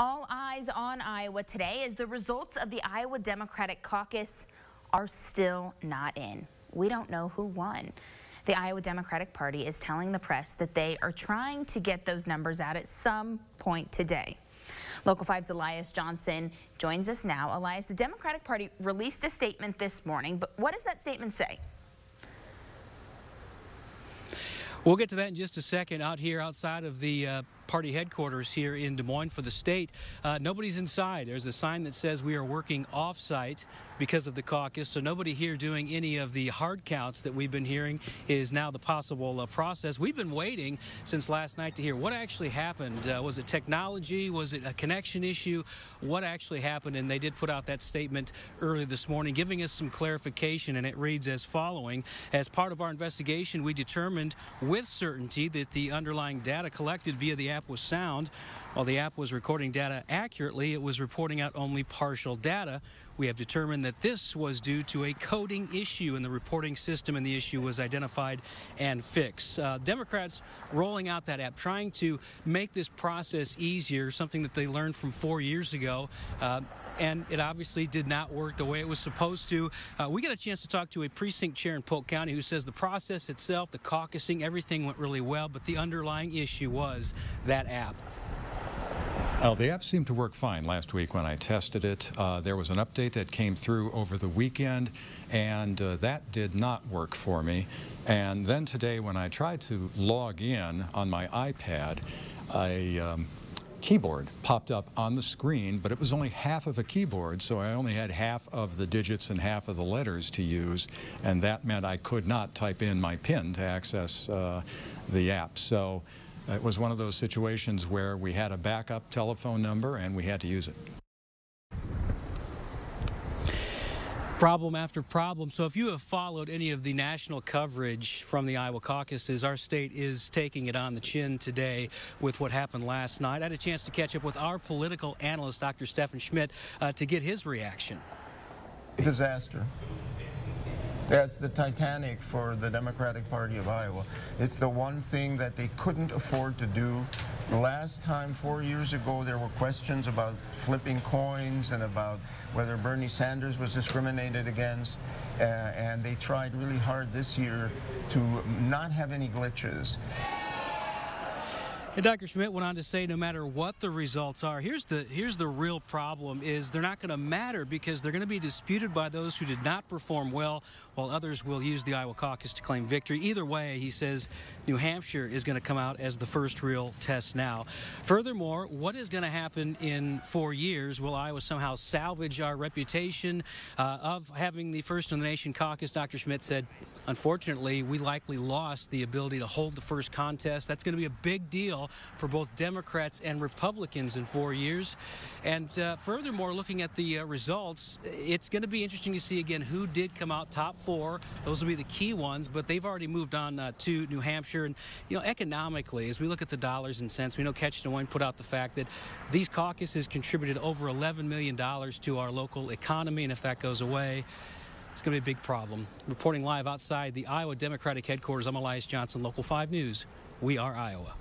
All eyes on Iowa today as the results of the Iowa Democratic caucus are still not in. We don't know who won. The Iowa Democratic Party is telling the press that they are trying to get those numbers out at some point today. Local 5's Elias Johnson joins us now. Elias, the Democratic Party released a statement this morning, but what does that statement say? We'll get to that in just a second. Out here outside of the party headquarters here in Des Moines for the state, nobody's inside. There's a sign that says we are working off-site because of the caucus, so nobody here doing any of the hard counts that we've been hearing is now the possible process. We've been waiting since last night to hear what actually happened. Was it technology? Was it a connection issue? What actually happened? And they did put out that statement early this morning giving us some clarification, and it reads as following. As part of our investigation, we determined with certainty that the underlying data collected via the app was sound. While the app was recording data accurately, it was reporting out only partial data. We have determined that this was due to a coding issue in the reporting system, and the issue was identified and fixed. Democrats rolling out that app, trying to make this process easier, something that they learned from 4 years ago. And it obviously did not work the way it was supposed to. We got a chance to talk to a precinct chair in Polk County who says the process itself, the caucusing, everything went really well, but the underlying issue was that app. Oh, the app seemed to work fine last week when I tested it. There was an update that came through over the weekend, and that did not work for me. And then today when I tried to log in on my iPad, a keyboard popped up on the screen, but it was only half of a keyboard, so I only had half of the digits and half of the letters to use, and that meant I could not type in my PIN to access the app. So it was one of those situations where we had a backup telephone number and we had to use it. Problem after problem. So if you have followed any of the national coverage from the Iowa caucuses, our state is taking it on the chin today with what happened last night. I had a chance to catch up with our political analyst, Dr. Stephen Schmidt, to get his reaction. Disaster. That's the Titanic for the Democratic Party of Iowa. It's the one thing that they couldn't afford to do. Last time, 4 years ago, there were questions about flipping coins and about whether Bernie Sanders was discriminated against. And they tried really hard this year to not have any glitches. And Dr. Schmidt went on to say no matter what the results are, here's the real problem is they're not going to matter because they're going to be disputed by those who did not perform well, while others will use the Iowa caucus to claim victory. Either way, he says New Hampshire is going to come out as the first real test now. Furthermore, what is going to happen in 4 years? Will Iowa somehow salvage our reputation of having the first in the nation caucus? Dr. Schmidt said, unfortunately, we likely lost the ability to hold the first contest. That's going to be a big deal for both Democrats and Republicans in 4 years. And furthermore, looking at the results, it's going to be interesting to see again who did come out top 4. Those will be the key ones, but they've already moved on to New Hampshire. And, you know, economically, as we look at the dollars and cents, we know Catch Des Moines put out the fact that these caucuses contributed over $11 million to our local economy, and if that goes away, it's going to be a big problem. Reporting live outside the Iowa Democratic headquarters, I'm Elias Johnson, Local 5 News. We are Iowa.